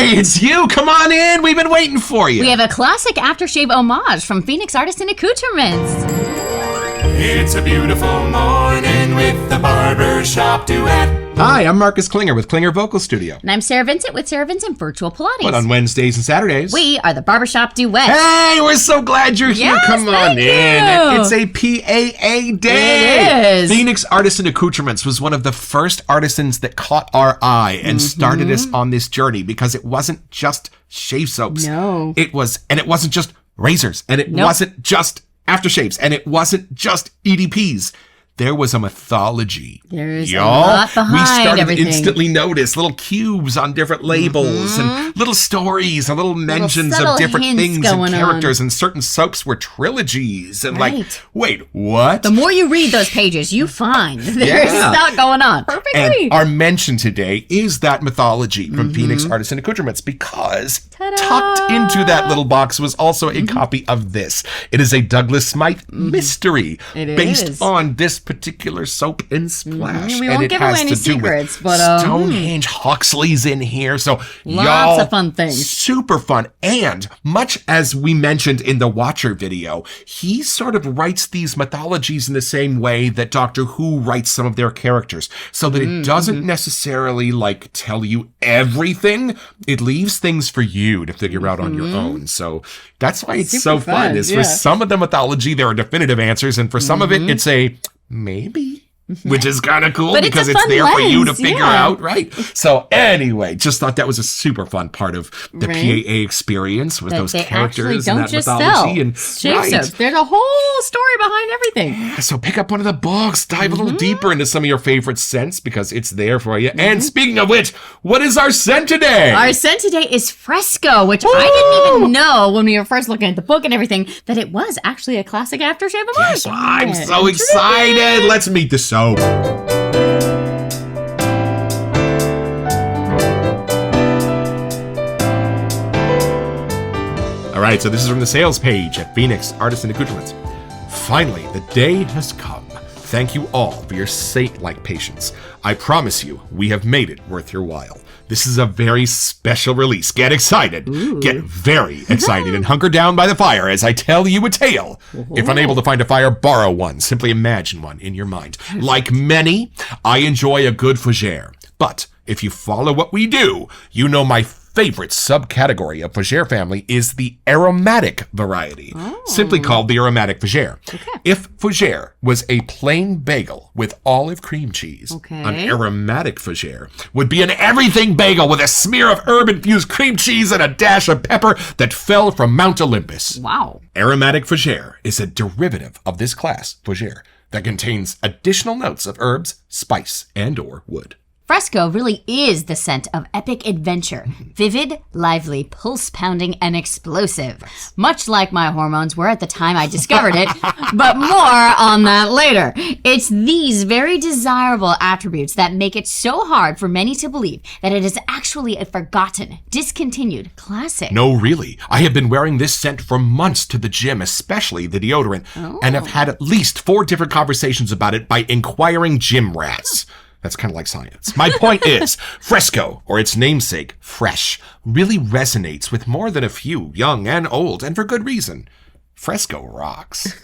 Hey, it's you. Come on in. We've been waiting for you. We have a classic aftershave homage from Phoenix Artisan Accoutrements. It's a beautiful morning with the Barbershop Duet. Hi, I'm Marcus Klinger with Klinger Vocal Studio. And I'm Sarah Vincent with Sarah Vincent Virtual Pilates. But on Wednesdays and Saturdays, we are the Barbershop Duet. Hey, we're so glad you're here. Yes, Come on thank in. you. It's a PAA day. It is. Phoenix Artisan Accoutrements was one of the first artisans that caught our eye and started us on this journey because it wasn't just shave soaps. No. It wasn't just razors, and it wasn't just aftershaves, and it wasn't just EDPs. There was a mythology. There's a lot behind we started everything. to instantly notice little cubes on different labels and little stories and little mentions subtle of different hints things and going characters. And certain soaps were trilogies. And Right. like, wait, what? The more you read those pages, you find there's a lot going on. Perfect read. And our mention today is that mythology from Phoenix Artisan Accoutrements because tucked into that little box was also a copy of this. It is a Douglas Smythe mystery based is. on this particular soap and splash. We and won't it give has away any to do secrets, with but Stonehenge. Huxley's in here. So Lots of fun things. Super fun. And much as we mentioned in the Watcher video, he sort of writes these mythologies in the same way that Doctor Who writes some of their characters, so that it doesn't necessarily like tell you everything. It leaves things for you to figure out on your own. So that's why it's so Super fun. fun, Is yeah. for some of the mythology, there are definitive answers, and for some of it, it's a maybe. Which is kind of cool But it's because a it's fun there for you to lens, figure yeah. out, right? So anyway, just thought that was a super fun part of the Right. PAA experience with That those they actually characters and don't that just mythology. sell And shave soaps. There's a whole story behind everything. so pick up one of the books, dive a little deeper into some of your favorite scents because it's there for you. And speaking of which, what is our scent today? Our scent today is Fresco, which I didn't even know when we were first looking at the book and everything that it was actually a classic aftershave homage. Yes, I'm so excited. Let's meet the soap. All right, so this is from the sales page at Phoenix Artisan Accoutrements. Finally, the day has come. Thank you all for your saint-like patience. I promise you, we have made it worth your while. This is a very special release. Get excited. Get very excited and hunker down by the fire as I tell you a tale. If unable to find a fire, borrow one. Simply imagine one in your mind. Like many, I enjoy a good fougere. But if you follow what we do, you know my favorite subcategory of fougere family is the aromatic variety, simply called the aromatic fougere. If fougere was a plain bagel with olive cream cheese, an aromatic fougere would be an everything bagel with a smear of herb-infused cream cheese and a dash of pepper that fell from Mount Olympus. Wow. Aromatic fougere is a derivative of this class, fougere, that contains additional notes of herbs, spice, and/or wood. Fresco really is the scent of epic adventure. Vivid, lively, pulse-pounding, and explosive. Much like my hormones were at the time I discovered it, but more on that later. It's these very desirable attributes that make it so hard for many to believe that it is actually a forgotten, discontinued classic. No, really. I have been wearing this scent for months to the gym, especially the deodorant, and have had at least 4 different conversations about it by inquiring gym rats. That's kind of like science. My point is, Fresco, or its namesake, Fresh, really resonates with more than a few, young and old, and for good reason. Fresco rocks.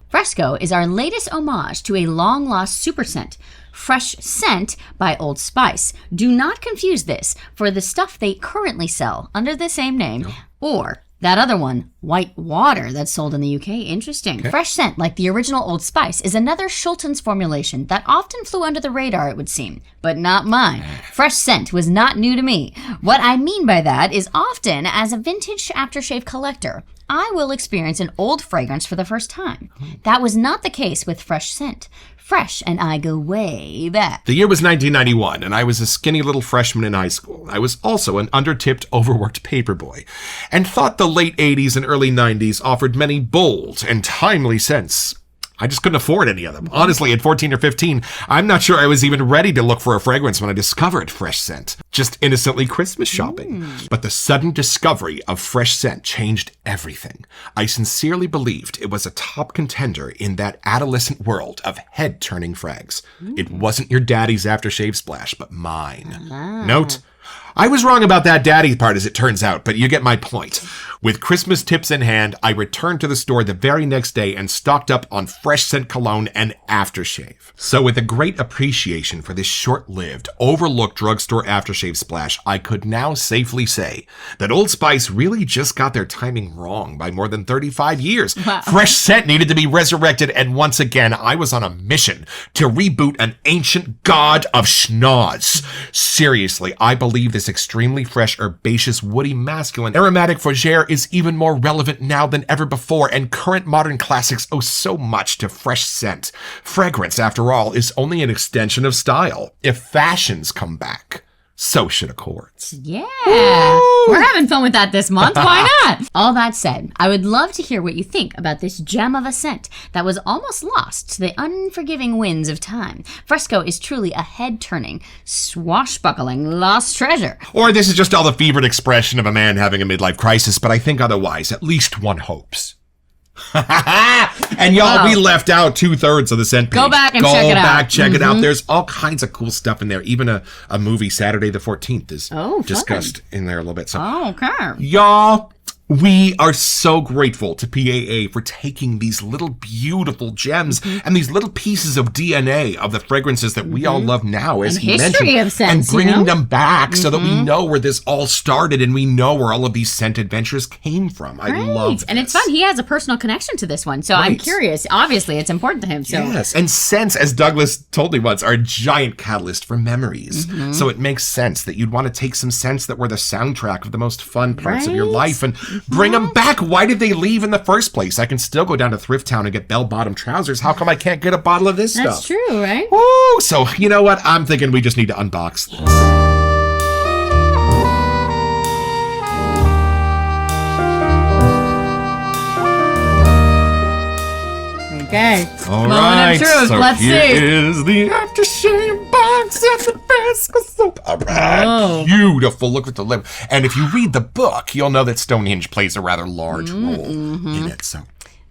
Fresco is our latest homage to a long-lost super scent, Fresh Scent by Old Spice. Do not confuse this for the stuff they currently sell under the same name, or that other one, White Water, that's sold in the UK. Interesting. Okay. Fresh Scent, like the original Old Spice, is another Schulten's formulation that often flew under the radar, it would seem. But not mine. Fresh Scent was not new to me. What I mean by that is often, as a vintage aftershave collector, I will experience an old fragrance for the first time. That was not the case with Fresh Scent. Fresh and I go way back. The year was 1991, and I was a skinny little freshman in high school. I was also an undertipped, overworked paperboy, and thought the late 80s and early 90s offered many bold and timely scents. I just couldn't afford any of them. Honestly, at 14 or 15, I'm not sure I was even ready to look for a fragrance when I discovered Fresh Scent. Just innocently Christmas shopping. But the sudden discovery of Fresh Scent changed everything. I sincerely believed it was a top contender in that adolescent world of head-turning frags. It wasn't your daddy's aftershave splash, but mine. Note, I was wrong about that daddy part, as it turns out, but you get my point. With Christmas tips in hand, I returned to the store the very next day and stocked up on fresh scent cologne and aftershave. So with a great appreciation for this short-lived, overlooked drugstore aftershave splash, I could now safely say that Old Spice really just got their timing wrong by more than 35 years. Wow. Fresh scent needed to be resurrected, and once again, I was on a mission to reboot an ancient god of schnoz. Seriously, I believe this extremely fresh, herbaceous, woody, masculine, aromatic fougere is even more relevant now than ever before, and current modern classics owe so much to fresh scent. Fragrance, after all, is only an extension of style. If fashions come back, so should accords. Yeah. We're having fun with that this month. Why not? All that said, I would love to hear what you think about this gem of a scent that was almost lost to the unforgiving winds of time. Fresco is truly a head-turning, swashbuckling lost treasure. Or this is just all the fevered expression of a man having a midlife crisis, but I think otherwise. At least one hopes. And y'all, we left out 2/3 of the scent page. Go back and check it out. Check it out. There's all kinds of cool stuff in there. Even a movie, Saturday the 14th, is discussed in there a little bit. So, okay. Y'all, we are so grateful to PAA for taking these little beautiful gems and these little pieces of DNA of the fragrances that we all love now, as And he history mentioned, of scents, and bringing you know? them back so that we know where this all started and we know where all of these scent adventures came from. I love this. And it's fun. He has a personal connection to this one. So I'm curious. Obviously, it's important to him. So. Yes, and scents, as Douglas told me once, are a giant catalyst for memories. So it makes sense that you'd want to take some scents that were the soundtrack of the most fun parts of your life and bring them back. Why did they leave in the first place? I can still go down to Thrift Town and get bell-bottom trousers. How come I can't get a bottle of this stuff? That's true, right? Woo! So, you know what? I'm thinking we just need to unbox this. Okay. All Moment right, of truth. so Let's here see. is the aftershave box of the Fresco soap. All right, beautiful. Look at the lip. And if you read the book, you'll know that Stonehenge plays a rather large role in it. So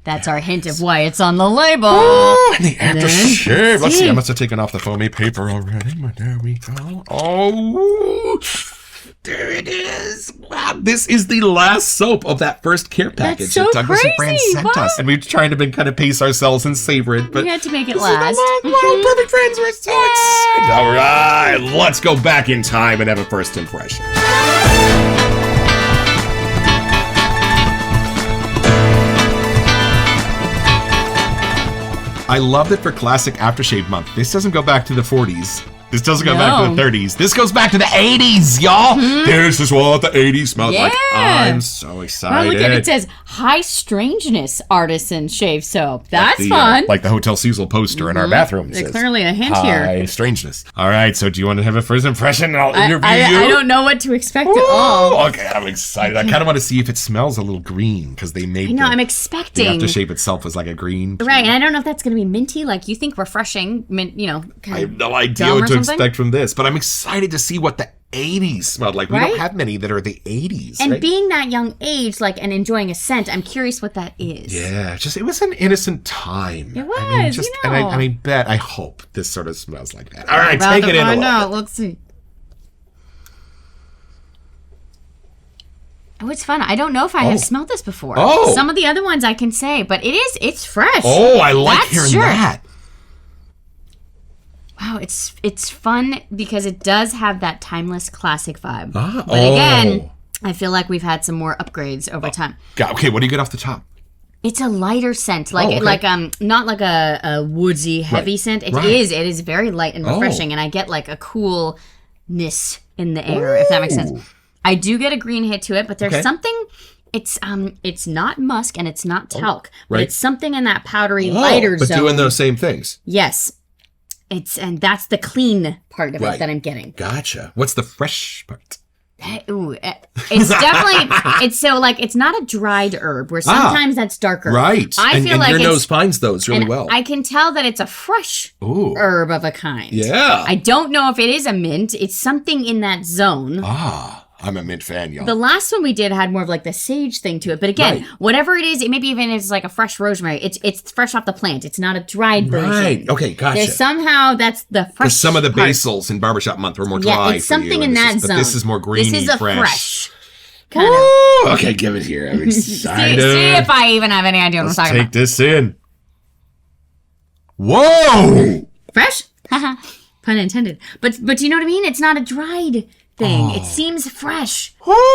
That's our hint of why it's on the label. oh, and the aftershave. Let's see. I must have taken off the foamy paper already, but there we go. Oh, there it is. Wow, this is the last soap of that first care package so that Douglas and Fran crazy. sent What? us. And we've tried to been kind of pace ourselves and savor it, but We had to make it this last. is the long perfect friends. We're so excited. All right, let's go back in time and have a first impression. I love that for Classic Aftershave Month, this doesn't go back to the 40s. This doesn't go back to the 30s. This goes back to the 80s, y'all. This is what the 80s smelled like. I'm so excited. Wow, look at it. It says High Strangeness Artisan Shave Soap. That's the, fun. like the Hotel Cecil poster in our bathroom There's says. clearly a hint here. High Strangeness. All right, so do you want to have a first impression and I'll interview you? I don't know what to expect at all. Okay, I'm excited. I kind of want to see if it smells a little green because they made No, I'm the expecting. aftershave itself was like a green. Right, and I don't know if that's going to be minty, like you think refreshing, mint, I have no idea what to expect from this, but I'm excited to see what the 80s smelled like. We don't have many that are the 80s. And right? being that young age, like, and enjoying a scent, I'm curious what that is. Yeah, it was an innocent time. It was, And I hope this sort of smells like that. All right, take it in a little bit. Let's see. Oh, it's fun. I don't know if I have smelled this before. Oh. Some of the other ones I can say, but it's fresh. Oh, I like hearing that. Wow, it's fun because it does have that timeless classic vibe. Ah, but again, I feel like we've had some more upgrades over time. Okay, what do you get off the top? It's a lighter scent, like not like a woodsy heavy scent. It is very light and refreshing, and I get like a coolness in the air, if that makes sense. I do get a green hit to it, but there's something. It's not musk and it's not talc, but it's something in that powdery lighter zone. But doing those same things. Yes. And that's the clean part of it that I'm getting. Gotcha. What's the fresh part? It's definitely, it's not a dried herb where sometimes that's darker. Right. I feel like your nose finds those really well. I can tell that it's a fresh herb of a kind. Yeah. I don't know if it is a mint. It's something in that zone. I'm a mint fan, y'all. The last one we did had more of like the sage thing to it. But again, whatever it is, it maybe even is like a fresh rosemary. It's fresh off the plant. It's not a dried version. Right. Okay, gotcha. There's somehow that's the fresh. Because some of the part. basils in Barbershop Month were more dry. Yeah, it's something for you, in that zone. But this is more greeny, This is a fresh. kind of. Ooh, okay, give it here. I'm excited. See if I even have any idea what I'm talking Take about. this in. Whoa! Fresh? Pun intended. But do you know what I mean? It's not a dried thing. It seems fresh.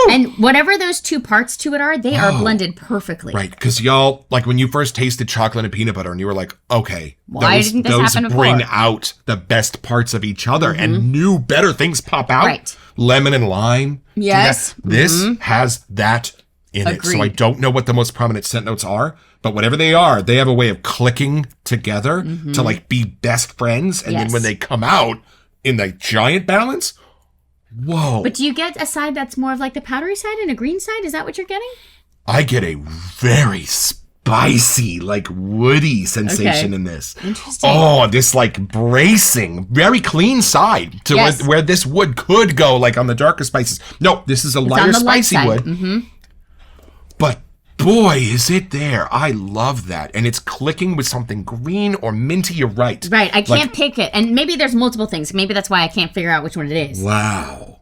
And whatever those two parts to it are, they are blended perfectly. Right, because y'all, like when you first tasted chocolate and peanut butter and you were like, okay, Why didn't this those happen bring before? out the best parts of each other and new, better things pop out. Right. Lemon and lime. do Yes. that. This has that in it. So I Agreed. don't know what the most prominent scent notes are, but whatever they are, they have a way of clicking together to like be best friends. And then Yes. when they come out in the giant balance, whoa. But do you get a side that's more of like the powdery side and a green side? Is that what you're getting? I get a very spicy, like woody sensation Okay. in this. Interesting. Oh, this like bracing, very clean side to Yes. where this wood could go, like on the darker spices. No, this is a lighter on the light spicy side. wood. But boy, is it there. I love that. And it's clicking with something green or minty. You're right. Right. I can't pick it. And maybe there's multiple things. Maybe that's why I can't figure out which one it is. Wow.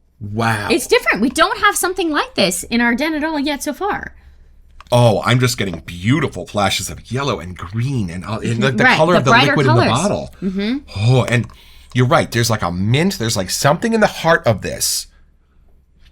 It's different. We don't have something like this in our den at all yet so far. Oh, I'm just getting beautiful flashes of yellow and green and the Right, color the of the brighter liquid in the colors. bottle. Oh, and you're right. There's like a mint. There's like something in the heart of this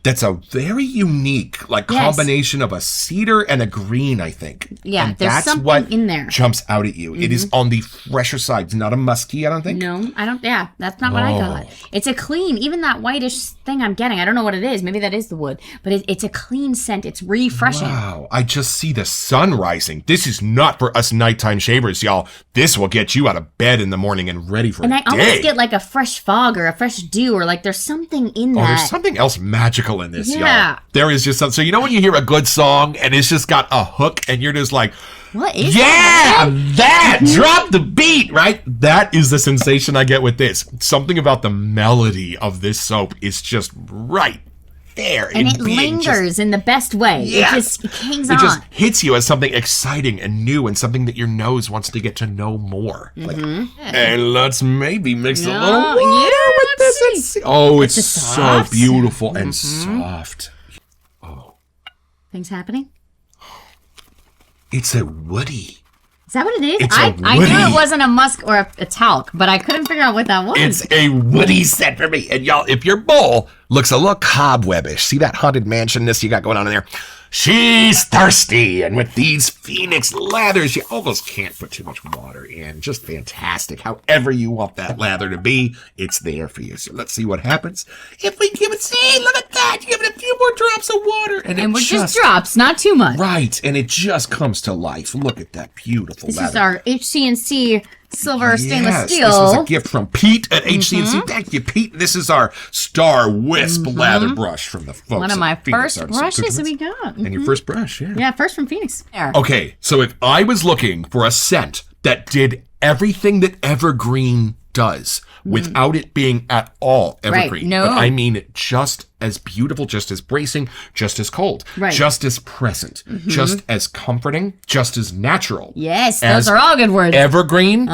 that's a very unique like Yes. combination of a cedar and a green, I think. Yeah, and there's that's something what in there. jumps out at you. It is on the fresher side. It's not a musky, I don't think. No, I don't. Yeah, that's not what I got. It's a clean, even that whitish thing I'm getting. I don't know what it is. Maybe that is the wood, but it's a clean scent. It's refreshing. Wow, I just see the sun rising. This is not for us nighttime shavers, y'all. This will get you out of bed in the morning and ready for And a I day. almost get like a fresh fog or a fresh dew or like there's something in Oh, that. there's something else magical in this, Yeah. y'all. There is just something. So you know when you hear a good song and it's just got a hook and you're just like, What is yeah, that? that drop the beat, right? That is the sensation I get with this. Something about the melody of this soap is just right there. And in it being just- lingers in the best way. Yes. It just hangs It on. just hits you as something exciting and new and something that your nose wants to get to know more. Like, and let's maybe mix a little Yeah, water with let's this. see. And see. Oh, it's It's so soft. beautiful and soft. Things happening? It's a woody. Is that what it is? It's I a knew woody. it wasn't a musk or a talc, but I couldn't figure out what that was. It's a woody scent for me. And y'all, if your bowl looks a little cobwebbish, see that haunted mansionness you got going on in there? She's thirsty. And with these Phoenix lathers, you almost can't put too much water in. Just fantastic. However you want that lather to be, it's there for you. So let's see what happens. If we give it, see, look at that. You give it a few more drops of water. And and it we're just drops, not too much. right. And it just comes to life. Look at that beautiful This lather. is our HC&C silver stainless Yes, steel. this was a gift from Pete at HC&C. Thank you, Pete. This is our Star Wisp lather brush from the folks. One of my at Phoenix first Artisan brushes that Accoutrements. we got. And your first brush, yeah. Yeah, first from Phoenix. There. Okay, so if I was looking for a scent that did everything that evergreen does without it being at all evergreen, no. but I mean just as beautiful, just as bracing, just as cold, Right. just as present, just as comforting, just as natural. Yes, as those are all good words. Evergreen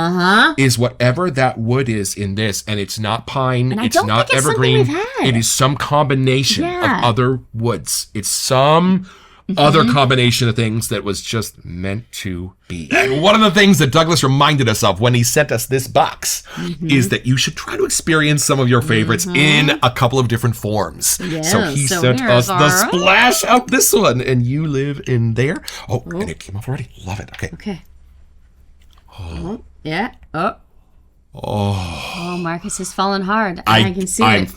is whatever that wood is in this, and it's not pine, And I it's don't not think it's something evergreen. we've had. It is some combination Yeah. of other woods. It's some other combination of things that was just meant to be. And one of the things that Douglas reminded us of when he sent us this box is that you should try to experience some of your favorites in a couple of different forms. So he so sent here's us the our- splash of this one, and you live in there. Oh, and it came off already. Love it. Okay. Okay. Oh, yeah. Oh, Marcus has fallen hard. I can see it.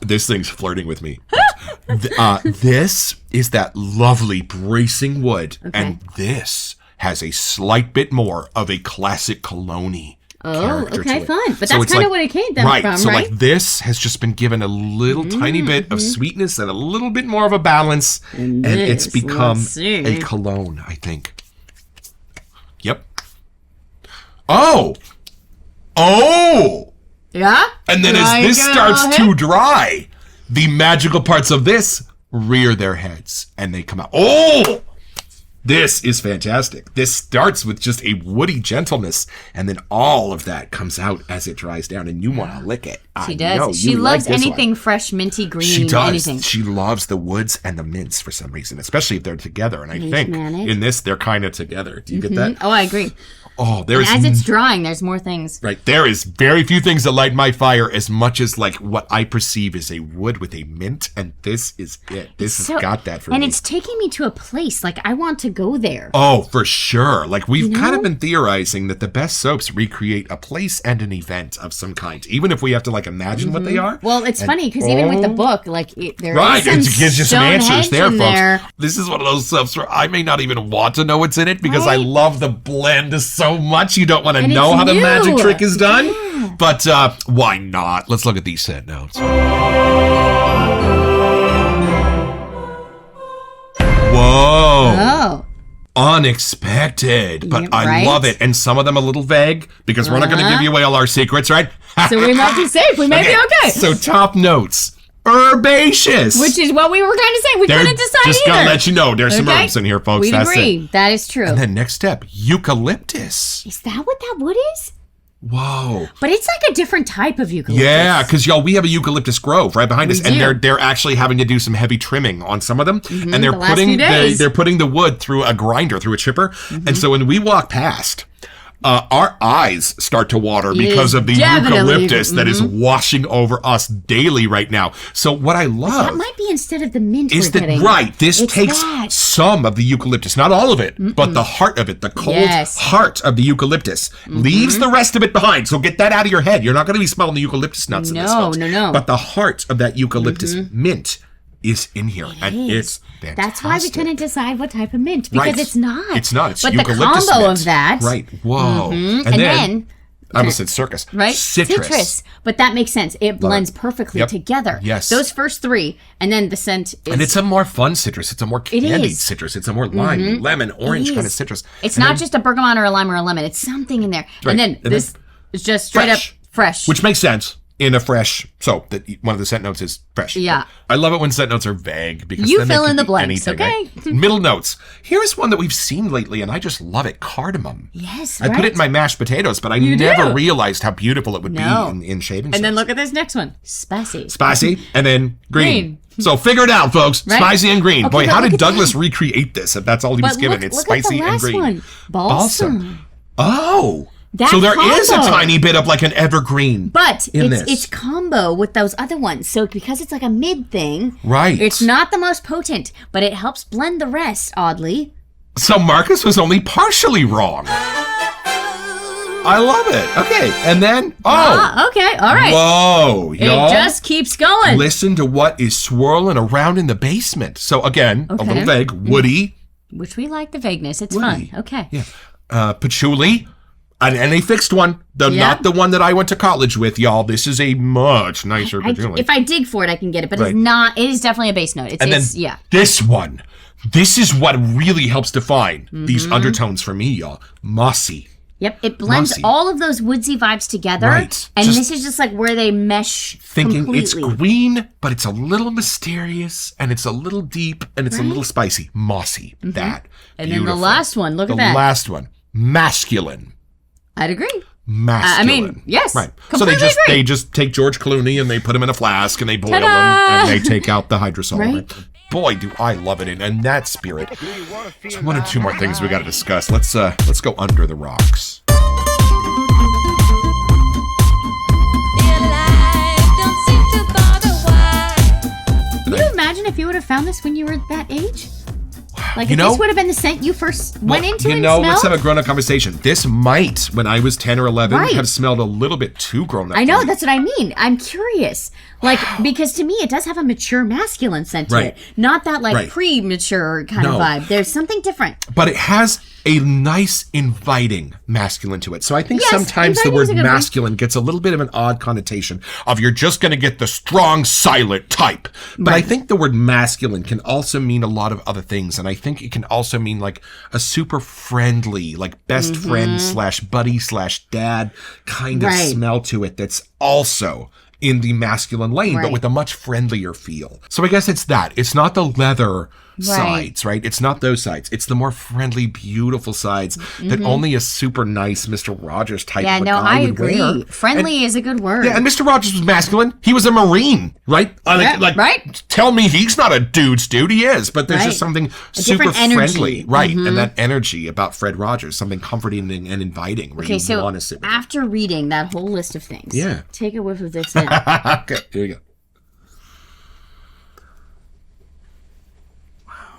This thing's flirting with me. This is that lovely bracing wood, and this has a slight bit more of a classic cologne character okay, to it. fine. But So that's it's kind like- of what it came from, right? right? So like this has just been given a little tiny bit of sweetness and a little bit more of a balance, and it's this, become let's see. a cologne, I think. Yep. Oh. Yeah? And then Do I as this get it starts all to hit? dry, the magical parts of this rear their heads and they come out. Oh! This is fantastic. This starts with just a woody gentleness, and then all of that comes out as it dries down, and you want to lick it. She does. She loves anything fresh, minty, green, she does. anything. She loves the woods and the mints for some reason, especially if they're together. And I think in this, they're kind of together. Do you get that? Oh, I agree. Oh, there's as it's drying, there's more things. Right. There is very few things that light my fire as much as like what I perceive as a wood with a mint, and this is it. This has got that for me. And it's taking me to a place like I want to go there. Oh, for sure. Like we've kind of been theorizing that the best soaps recreate a place and an event of some kind, even if we have to like imagine what they are. Well, it's funny because even with the book, like there right, is it gives you some answers there, folks. There. This is one of those soaps where I may not even want to know what's in it because I love the blend so much. You don't want to know how the magic trick is done. Yeah. But why not? Let's look at these scent notes. Whoa. Oh. Unexpected, but I love it. And some of them a little vague because we're not going to give you away all our secrets, right? So we might be safe. We may be okay. So top notes. Herbaceous. Which is what we were trying to say. We couldn't decide just either. Just gotta let you know. There's some herbs in here, folks. We That's agree. it. That is true. And then next step, eucalyptus. Is that what that wood is? Whoa. But it's like a different type of eucalyptus. Yeah, because y'all, we have a eucalyptus grove right behind us, and they're actually having to do some heavy trimming on some of them, and they're putting the wood through a grinder, through a chipper, and so when we walk past, our eyes start to water because of the eucalyptus that is washing over us daily right now. So what I love that might be instead of the mint is that this takes some of the eucalyptus, not all of it, but the heart of it, the cold heart of the eucalyptus, leaves the rest of it behind. So get that out of your head. You're not going to be smelling the eucalyptus nuts in this, folks. No. But the heart of that eucalyptus mint is in here, it's fantastic. That's why we couldn't decide what type of mint, because it's not. It's not. It's but eucalyptus the combo mint. of that. Right. Whoa. And then I almost said circus. Right? Citrus. But that makes sense. It blends perfectly together. Yes. Those first three, and then the scent is... And it's a more fun citrus. It's a more candied citrus. It's a more lime, lemon, orange kind of citrus. It's not just a bergamot or a lime or a lemon. It's something in there. Right. And then this is just straight up fresh. Which makes sense. In a fresh soap, that one of the scent notes is fresh. Yeah. I love it when scent notes are vague because you then fill they in the be blanks, anything, okay? Right? Middle notes. Here's one that we've seen lately, and I just love it: cardamom. Yes, I put it in my mashed potatoes, but I never realized how beautiful it would be in shaving. And then look at this next one: spicy. Spicy, and then green. So figure it out, folks. Right? Spicy and green. Okay, boy, how did Douglas recreate this? If that's all he was given, it's spicy and green. One. Balsam. Oh. So there is a tiny bit of like an evergreen, but it's combo with those other ones. So because it's like a mid thing, right? It's not the most potent, but it helps blend the rest. Oddly, so Marcus was only partially wrong. I love it. Okay, and then okay, all right. Whoa, y'all! It just keeps going. Listen to what is swirling around in the basement. So again, a little vague, woody, which we like the vagueness. It's fun. Okay, yeah, patchouli. And a fixed one, not the one that I went to college with, y'all. This is a much nicer patchouli. If I dig for it, I can get it, but it's not. It is definitely a base note. This one, this is what really helps define these undertones for me, y'all. Mossy. Yep, it blends all of those woodsy vibes together, and this is just like where they mesh. Thinking completely. It's green, but it's a little mysterious, and it's a little deep, and it's a little spicy. Mossy. That. And then the last one. Look at that. The last one, masculine. I'd agree. Masculine. Yes. Right. So they just take George Clooney and they put him in a flask and they boil him and they take out the hydrosol. Right. Boy, do I love it in that spirit. So one or two more things we got to discuss. Let's go under the rocks. Can you imagine if you would have found this when you were that age? Like, if this would have been the scent you first went into and smelled? Let's have a grown-up conversation. This might, when I was 10 or 11, have smelled a little bit too grown-up. I know, that's what I mean. I'm curious. Like, because to me, it does have a mature masculine scent to it. Not that, like, premature kind of vibe. There's something different. But it has a nice, inviting masculine to it. So I think sometimes the word masculine gets a little bit of an odd connotation of you're just going to get the strong, silent type. But I think the word masculine can also mean a lot of other things. And I think it can also mean like a super friendly, like best friend / buddy / dad kind of smell to it that's also in the masculine lane, but Right. with a much friendlier feel. So I guess it's that. It's not the leather sides, right? It's not those sides. It's the more friendly, beautiful sides that only a super nice Mr. Rogers type Yeah, of a no, guy I would agree. wear. Friendly is a good word. Yeah, and Mr. Rogers was masculine. He was a Marine, right? Right. Tell me he's not a dude's dude. He is, but there's Right. just something A super different energy. friendly, right? And that energy about Fred Rogers, something comforting and inviting, where Okay, you so want to sit with him. after reading that whole list of things, Yeah. take a whiff of this in. Okay, here you go.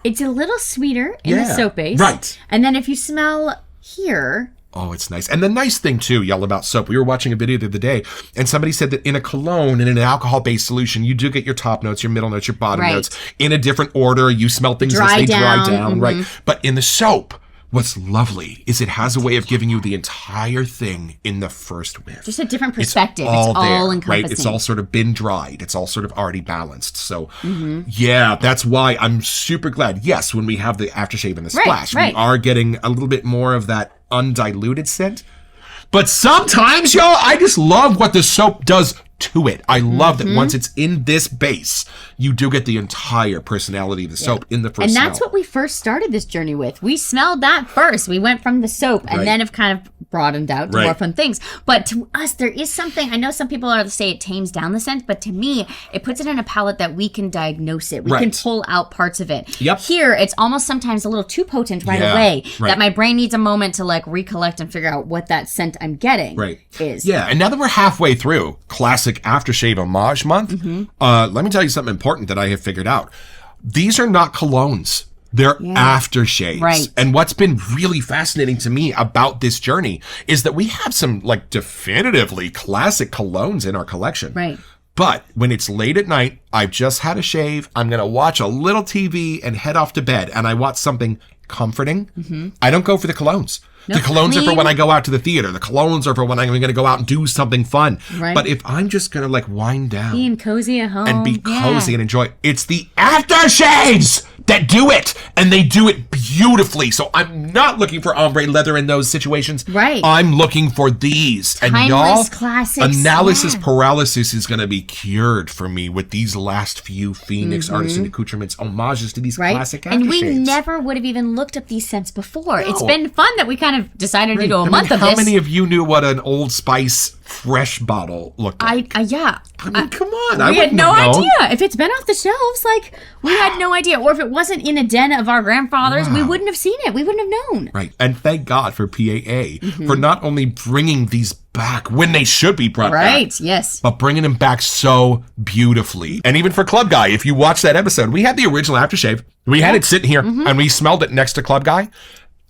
It's a little sweeter in the Yeah, soap base. right. And then if you smell here, Oh, it's nice. And the nice thing, too, y'all, about soap, we were watching a video the other day, and somebody said that in a cologne, in an alcohol-based solution, you do get your top notes, your middle notes, your bottom Right. notes in a different order. You smell things as Dry they dry down, down, right? But in the soap, what's lovely is it has a way of giving you the entire thing in the first whiff. just a different perspective. It's all there, encompassing. right? It's all sort of been dried. It's all sort of already balanced. So, yeah, that's why I'm super glad. Yes, when we have the aftershave and the splash, right. we are getting a little bit more of that undiluted scent. But sometimes, y'all, I just love what the soap does to it. I love that once it's in this base, you do get the entire personality of the soap in the first And that's smell. what we first started this journey with. We smelled that first. We went from the soap and Right. then have kind of broadened out to Right. more fun things. But to us, there is something, I know some people are to say it tames down the scent, but to me, it puts it in a palette that we can diagnose it. We can Right. pull out parts of it. Yep. Here, it's almost sometimes a little too potent right Yeah, away right. that my brain needs a moment to like recollect and figure out what that scent I'm getting Right. is. Yeah, and now that we're halfway through classic aftershave homage month, let me tell you something important that I have figured out. These are not colognes. They're aftershaves. Right. And what's been really fascinating to me about this journey is that we have some like definitively classic colognes in our collection. Right. But when it's late at night, I've just had a shave, I'm going to watch a little TV and head off to bed, and I want something comforting. I don't go for the colognes. The colognes are for clean. when I go out to the theater. The colognes are for when I'm going to go out and do something fun. Right. But if I'm just going to like wind down Being cozy at home. and be Yeah. cozy and enjoy, it's the aftershaves that do it, and they do it beautifully. So I'm not looking for ombre leather in those situations. Right. I'm looking for these. And Timeless y'all, classics, analysis yeah. paralysis is going to be cured for me with these last few Phoenix Artisan Accoutrements homages to these Right? classic aftershaves. And we never would have even looked up these scents before. It's been fun that we kind of decided to do a I mean, month of how this. many of you knew what an Old Spice fresh bottle looked like? Yeah. I mean, come on. I We had wouldn't no have known. idea. If it's been off the shelves, like, we had no idea. Or if it wasn't in a den of our grandfathers, we wouldn't have seen it. We wouldn't have known. Right. And thank God for PAA Mm-hmm. for not only bringing these back when they should be brought back, Right, yes. but bringing them back so beautifully. And even for Club Guy, if you watch that episode, we had the original aftershave. We had it sitting here Mm-hmm. and we smelled it next to Club Guy.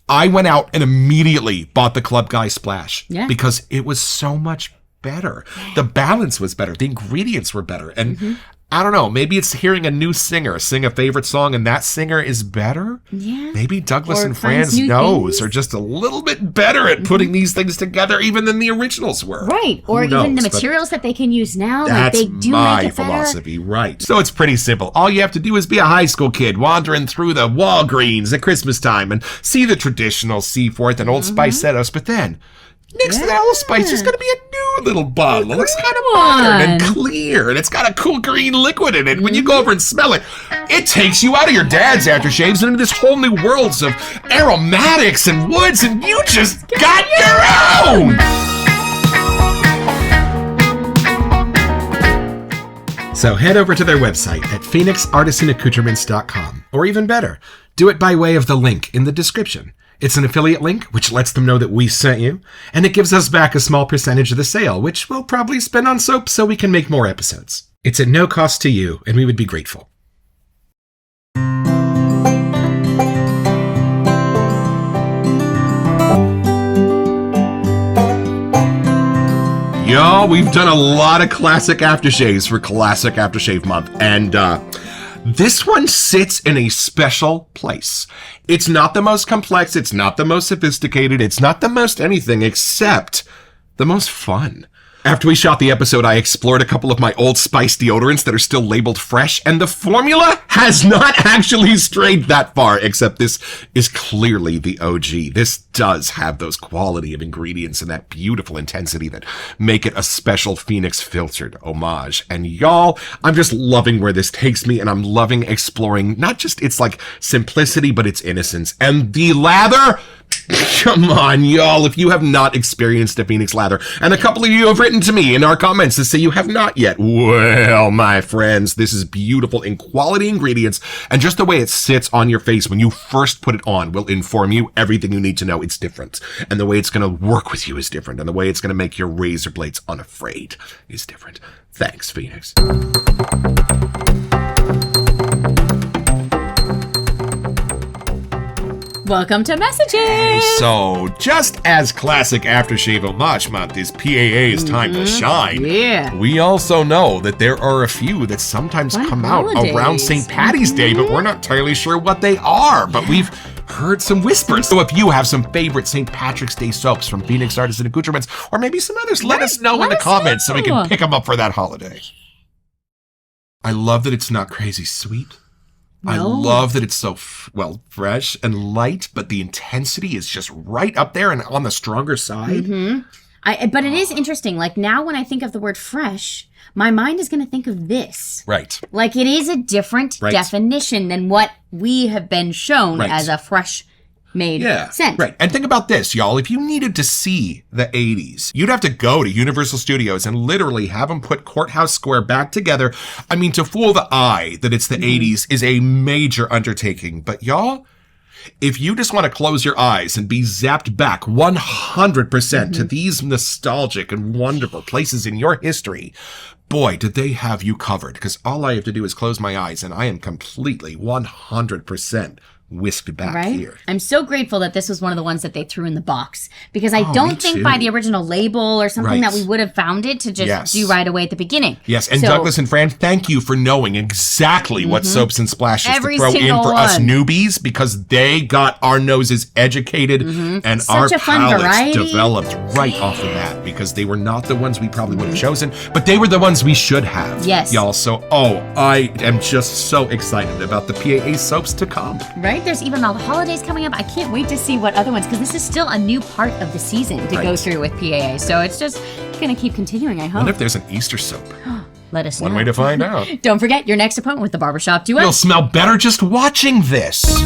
I went out and immediately bought the Club Guy Splash Yeah. because it was so much better. The balance was better. The ingredients were better. And Mm-hmm. I don't know, maybe it's hearing a new singer sing a favorite song and that singer is better. Yeah. Maybe Douglas Or and finds Fran's new nose things. Mm-hmm. are just a little bit better at putting these things together even than the originals were. Right. Or Who even the knows? But materials that they can use now. Like, that's they do my make it better. philosophy, right? So it's pretty simple. All you have to do is be a high school kid wandering through the Walgreens at Christmas time and see the traditional Seaforth and Old Spice setups, but then next to that Old Spice, there's going to be a new little bottle. It looks kind of modern and clear, and it's got a cool green liquid in it. When you go over and smell it, it takes you out of your dad's aftershaves and into this whole new worlds of aromatics and woods, and you just got your own! So head over to their website at phoenixartisanaccoutrements.com, or even better, do it by way of the link in the description. It's an affiliate link, which lets them know that we sent you, and it gives us back a small percentage of the sale, which we'll probably spend on soap so we can make more episodes. It's at no cost to you, and we would be grateful. Y'all, we've done a lot of classic aftershaves for Classic Aftershave Month, and this one sits in a special place. It's not the most complex, it's not the most sophisticated, it's not the most anything except the most fun. After we shot the episode, I explored a couple of my Old Spice deodorants that are still labeled fresh, and the formula has not actually strayed that far, except this is clearly the OG. This does have those quality of ingredients and that beautiful intensity that make it a special Phoenix filtered homage. And y'all, I'm just loving where this takes me, and I'm loving exploring not just its like simplicity, but its innocence. And the lather, come on, y'all, if you have not experienced a Phoenix lather, and a couple of you have written to me in our comments to say you have not yet, well, my friends, this is beautiful in quality ingredients, and just the way it sits on your face when you first put it on will inform you everything you need to know. It's different, and the way it's going to work with you is different, and the way it's going to make your razor blades unafraid is different. Thanks, Phoenix. Welcome to Messages. So, just as classic aftershave homage month is PAA's time to shine, we also know that there are a few that sometimes come out around St. Patty's Day, but we're not entirely sure what they are, but we've heard some whispers. So if you have some favorite St. Patrick's Day soaps from Phoenix Artisan Accoutrements, or maybe some others, let us know in the comments so we can pick them up for that holiday. I love that it's not crazy sweet. No. I love that it's so, fresh and light, but the intensity is just right up there and on the stronger side. But it is interesting. Like, now when I think of the word fresh, my mind is going to think of this. Right. Like, it is a different definition than what we have been shown as a fresh made scent. Right. And think about this, y'all. If you needed to see the 80s, you'd have to go to Universal Studios and literally have them put Courthouse Square back together. I mean, to fool the eye that it's the 80s is a major undertaking. But y'all, if you just want to close your eyes and be zapped back 100% to these nostalgic and wonderful places in your history, boy, did they have you covered. Because all I have to do is close my eyes and I am completely 100% whisked back here. I'm so grateful that this was one of the ones that they threw in the box, because I don't think by the original label or something that we would have found it to just do right away at the beginning. Yes, and so, Douglas and Fran, thank you for knowing exactly what soaps and splashes to throw in for us newbies, because they got our noses educated and our palates developed right off the bat, because they were not the ones we probably would have chosen, but they were the ones we should have. Yes. Y'all, so I am just so excited about the PAA soaps to come. Right? There's even all the holidays coming up. I can't wait to see what other ones, because this is still a new part of the season to go through with PAA. So it's just going to keep continuing, I hope. What if there's an Easter soap? Let us know. One way to find out. Don't forget your next appointment with the Barbershop Duet. You'll smell better just watching this.